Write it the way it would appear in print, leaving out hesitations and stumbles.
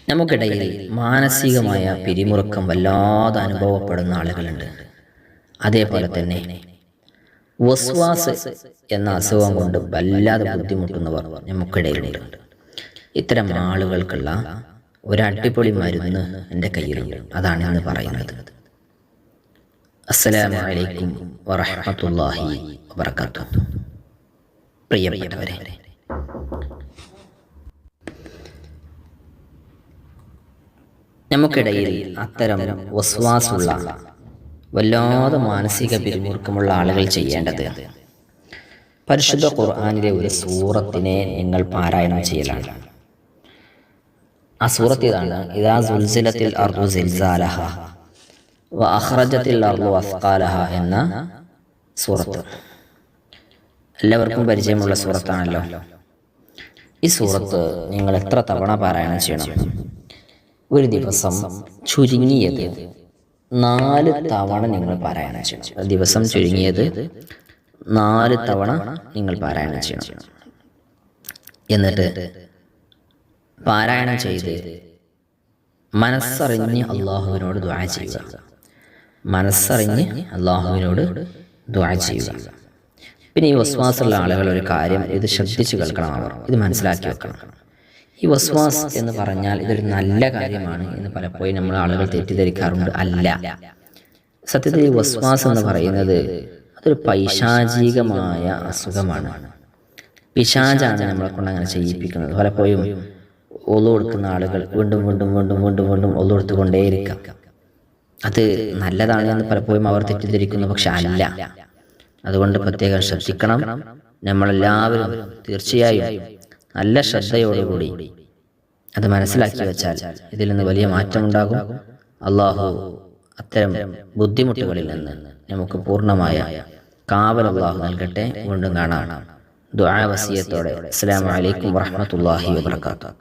നമുക്കിടയിൽ മാനസികമായ പിരിമുറുക്കം വല്ലാതെ അനുഭവപ്പെടുന്ന ആളുകളുണ്ട്. അതേപോലെ തന്നെ വസ്വാസ് എന്ന അസുഖം കൊണ്ട് വല്ലാതെ ബുദ്ധിമുട്ടുന്നവർ നമുക്കിടയിലുണ്ട്. ഇത്തരം ആളുകൾക്കുള്ള ഒരു അടിപൊളി മരുന്ന് എൻ്റെ കയ്യിലുണ്ട്. അതാണ് ഇന്ന് പറയുന്നത്. അസ്സലാമു അലൈക്കും വറഹ്മത്തുള്ളാഹി വബറകാതുഹു. പ്രിയപ്പെട്ടവരെ, നമുക്കിടയിൽ അത്തരം വസ്വാസുള്ള വല്ലാതെ മാനസിക പിരിമുറുക്കമുള്ള ആളുകൾ ചെയ്യേണ്ടത് പരിശുദ്ധ ഖുർആനിലെ ഒരു സൂറത്തിനെ നിങ്ങൾ പാരായണം ചെയ്യലാണ്. ആ സൂറത്ത് ഇതാണ്: ഇദാ സുൽസിലത്തിൽ അർദു സിൽസാലഹ വ അഖ്റജത്തിൽ അർദു അസ്ഖാലഹ എന്ന സൂറത്ത്. എല്ലാവർക്കും പരിചയമുള്ള സൂറത്താണല്ലോ. ഈ സൂറത്ത് നിങ്ങൾ എത്ര തവണ പാരായണം ചെയ്യണം? ഒരു ദിവസം ചുരുങ്ങിയത് 4 തവണ നിങ്ങൾ പാരായണം ചെയ്യണം. ദിവസം ചുരുങ്ങിയത് 4 തവണ നിങ്ങൾ പാരായണം ചെയ്യണം. എന്നിട്ട് പാരായണം ചെയ്ത് മനസ്സറിഞ്ഞ് അള്ളാഹുവിനോട് ദുആ ചെയ്യുക. മനസ്സറിഞ്ഞ് അള്ളാഹുവിനോട് ദുആ ചെയ്യുക. പിന്നെ ഈ വസ്വാസുള്ള ആളുകൾ ഒരു കാര്യം ഇത് ശ്രദ്ധിച്ചു കേൾക്കണം. അവർ ഇത് മനസ്സിലാക്കി വെക്കണം. ഈ വസ്വാസ് എന്ന് പറഞ്ഞാൽ ഇതൊരു നല്ല കാര്യമാണ് എന്ന് പലപ്പോഴും നമ്മൾ ആളുകൾ തെറ്റിദ്ധരിക്കാറുണ്ട്. അല്ല, സത്യത്തിൽ ഈ വസ്വാസ് എന്ന് പറയുന്നത് അതൊരു പൈശാചികമായ അസുഖമാണ്. പിശാചാണ് നമ്മളെ കൊണ്ട് അങ്ങനെ ചെയ്യിപ്പിക്കുന്നത്. പലപ്പോഴും ഒളു കൊടുക്കുന്ന ആളുകൾ വീണ്ടും വീണ്ടും വീണ്ടും വീണ്ടും വീണ്ടും ഒളു കൊടുത്തുകൊണ്ടേയിരിക്കാം. അത് നല്ലതാണ് എന്ന് പലപ്പോഴും അവർ തെറ്റിദ്ധരിക്കുന്നു. പക്ഷെ അല്ല. അതുകൊണ്ട് പ്രത്യേകം ശ്രദ്ധിക്കണം. നമ്മളെല്ലാവരും തീർച്ചയായും നല്ല ശ്രദ്ധയോടുകൂടി അത് മനസ്സിലാക്കി വെച്ചാൽ ഇതിൽ നിന്ന് വലിയ മാറ്റമുണ്ടാകും. അള്ളാഹു അത്തരം ബുദ്ധിമുട്ടുകളിൽ നിന്ന് നമുക്ക് പൂർണ്ണമായ കാവൽ അള്ളാഹു നൽകട്ടെ. വീണ്ടും കാണാം ദുആ വസിയത്തോടെ. അസ്സലാമു അലൈക്കും വറഹ്മത്തുള്ളാഹി വബറകാതുഹു.